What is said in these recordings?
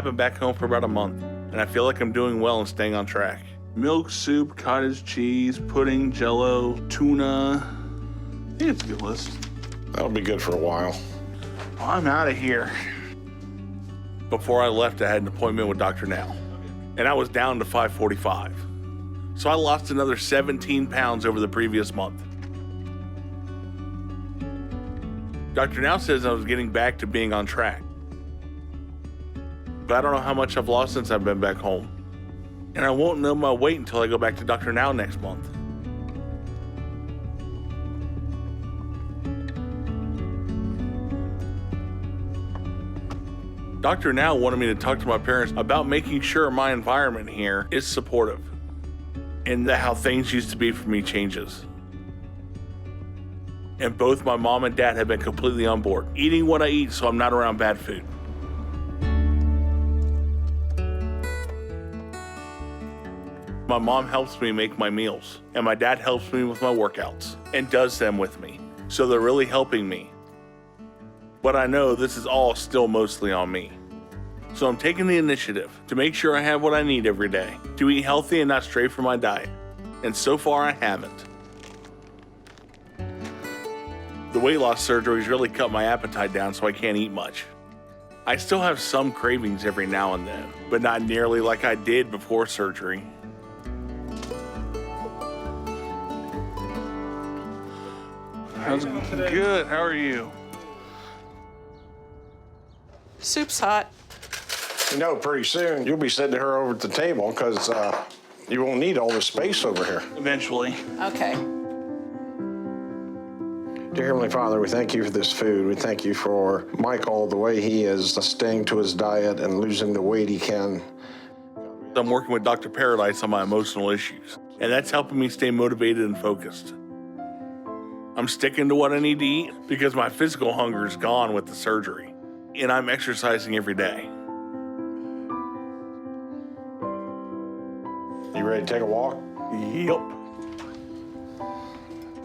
I've been back home for about a month, and I feel like I'm doing well and staying on track. Milk, soup, cottage cheese, pudding, jello, tuna. I think it's a good list. That'll be good for a while. I'm out of here. Before I left, I had an appointment with Dr. Now, and I was down to 545. So I lost another 17 pounds over the previous month. Dr. Now says I was getting back to being on track. But I don't know how much I've lost since I've been back home. And I won't know my weight until I go back to Dr. Now next month. Dr. Now wanted me to talk to my parents about making sure my environment here is supportive and that how things used to be for me changes. And both my mom and dad have been completely on board, eating what I eat so I'm not around bad food. My mom helps me make my meals, and my dad helps me with my workouts and does them with me. So they're really helping me. But I know this is all still mostly on me. So I'm taking the initiative to make sure I have what I need every day to eat healthy and not stray from my diet. And so far I haven't. The weight loss surgery's really cut my appetite down so I can't eat much. I still have some cravings every now and then, but not nearly like I did before surgery. How's it going? Good, how are you? Soup's hot. You know, pretty soon you'll be sitting her over at the table because you won't need all this space over here. Eventually. Okay. Dear Heavenly Father, we thank you for this food. We thank you for Michael, the way he is staying to his diet and losing the weight he can. I'm working with Dr. Paradise on my emotional issues, and that's helping me stay motivated and focused. I'm sticking to what I need to eat because my physical hunger is gone with the surgery, and I'm exercising every day. You ready to take a walk? Yep.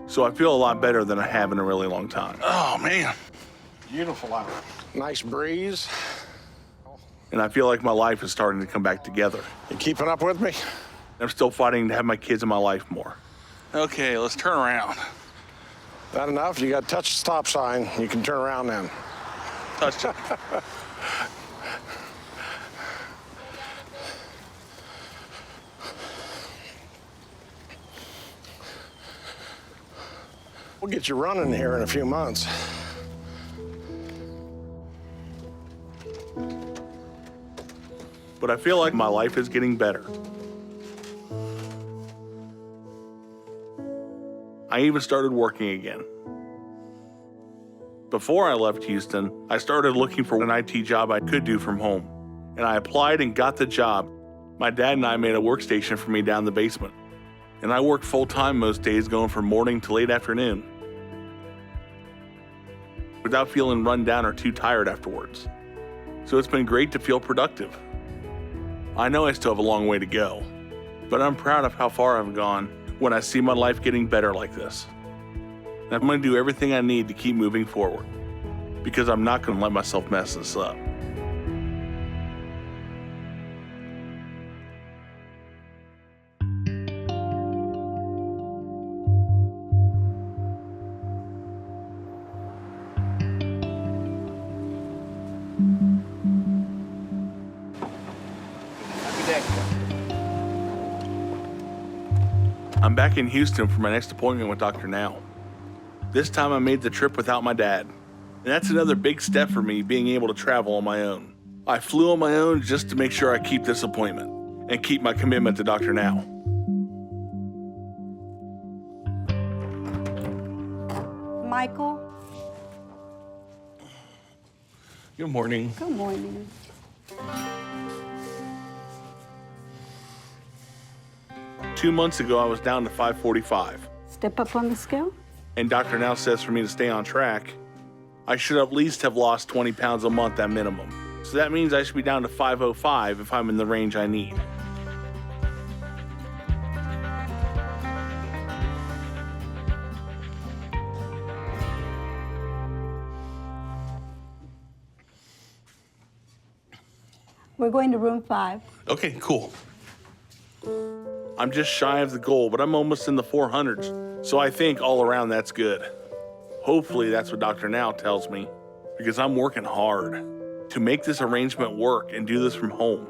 So I feel a lot better than I have in a really long time. Oh, man. Beautiful out. Nice breeze. And I feel like my life is starting to come back together. You keeping up with me? I'm still fighting to have my kids in my life more. Okay, let's turn around. That enough? You got to touch the stop sign. You can turn around then. Touch it. We'll get you running here in a few months. But I feel like my life is getting better. I even started working again. Before I left Houston, I started looking for an IT job I could do from home. And I applied and got the job. My dad and I made a workstation for me down in the basement. And I work full-time most days, going from morning to late afternoon, without feeling run down or too tired afterwards. So it's been great to feel productive. I know I still have a long way to go, but I'm proud of how far I've gone when I see my life getting better like this. And I'm going to do everything I need to keep moving forward, because I'm not going to let myself mess this up. I'm back in Houston for my next appointment with Dr. Now. This time I made the trip without my dad. And that's another big step for me, being able to travel on my own. I flew on my own just to make sure I keep this appointment and keep my commitment to Dr. Now. Michael? Good morning. Good morning. Two months ago, I was down to 545. Step up on the scale? And Dr. Now says for me to stay on track, I should at least have lost 20 pounds a month at minimum. So that means I should be down to 505 if I'm in the range I need. We're going to room 5. Okay, cool. I'm just shy of the goal, but I'm almost in the 400s. So I think all around that's good. Hopefully that's what Dr. Now tells me, because I'm working hard to make this arrangement work and do this from home.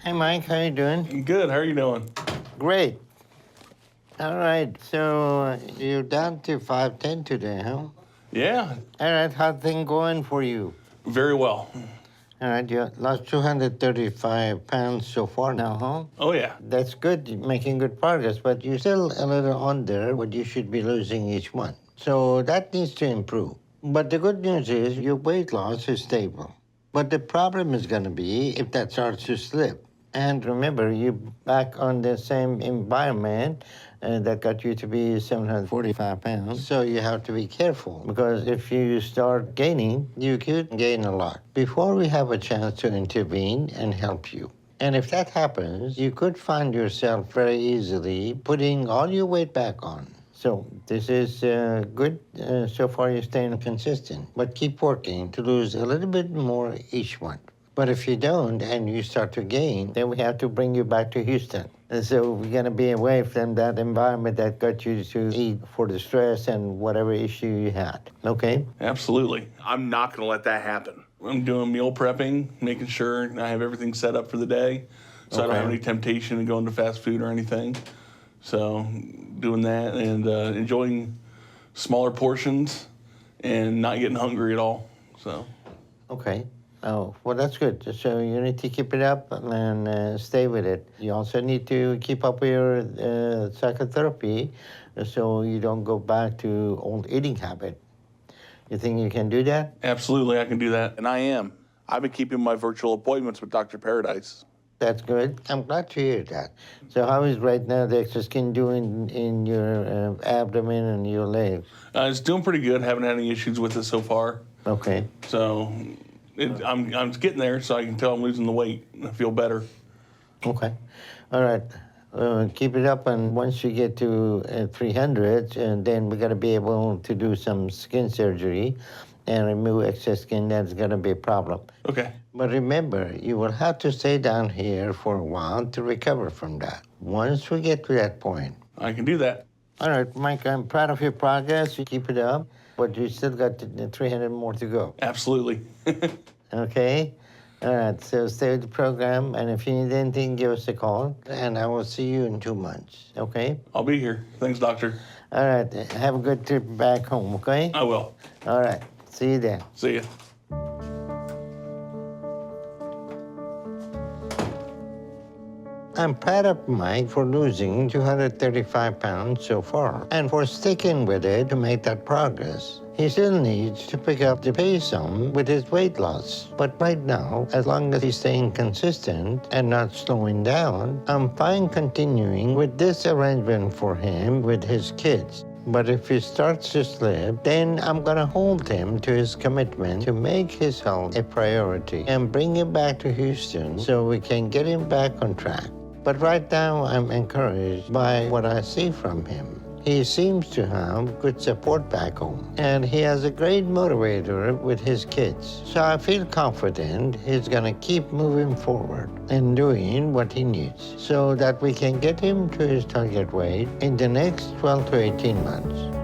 Hey, Mike, how you doing? Good, how are you doing? Great. All right, so you're down to 510 today, huh? Yeah, All right, how's things going for you? very well. All right, you lost 235 pounds so far now, huh? Oh yeah, That's good, you're making good progress, but you're still a little under what you should be losing each month. So that needs to improve. But the good news is your weight loss is stable. But the problem is going to be if that starts to slip. And remember, you're back on the same environment that got you to be 745 pounds. So you have to be careful, because if you start gaining, you could gain a lot before we have a chance to intervene and help you. And if that happens, you could find yourself very easily putting all your weight back on. So this is good. So far, you're staying consistent. But keep working to lose a little bit more each month. But if you don't and you start to gain, then we have to bring you back to Houston. And so we're going to be away from that environment that got you to eat for the stress and whatever issue you had. Okay? absolutely. I'm not gonna let that happen. I'm doing meal prepping, making sure I have everything set up for the day, so I don't have Okay. any temptation to go into fast food or anything. So doing that and enjoying smaller portions and not getting hungry at all. So Okay. Oh, well, that's good. So you need to keep it up and stay with it. You also need to keep up with your psychotherapy so you don't go back to old eating habit. You think you can do that? absolutely, I can do that, and I am. I've been keeping my virtual appointments with Dr. Paradise. That's good. I'm glad to hear that. So how is right now the extra skin doing in your abdomen and your legs? It's doing pretty good. Haven't had any issues with it so far. Okay. So I'm getting there, so I can tell I'm losing the weight. I feel better. Okay. All right. Keep it up, and once you get to 300, and then we're going to be able to do some skin surgery and remove excess skin. That's going to be a problem. Okay. But remember, you will have to stay down here for a while to recover from that. Once we get to that point. I can do that. All right, Mike, I'm proud of your progress. You keep it up, but you still got 300 more to go. Absolutely. Okay? All right, so stay with the program, and if you need anything, give us a call, and I will see you in 2 months, okay? I'll be here. Thanks, doctor. All right, have a good trip back home, okay? I will. All right, see you then. See ya. I'm proud of Mike for losing 235 pounds so far and for sticking with it to make that progress. He still needs to pick up the pace some with his weight loss. But right now, as long as he's staying consistent and not slowing down, I'm fine continuing with this arrangement for him with his kids. But if he starts to slip, then I'm gonna hold him to his commitment to make his health a priority and bring him back to Houston so we can get him back on track. But right now, I'm encouraged by what I see from him. He seems to have good support back home, and he has a great motivator with his kids. So I feel confident he's gonna keep moving forward and doing what he needs so that we can get him to his target weight in the next 12 to 18 months.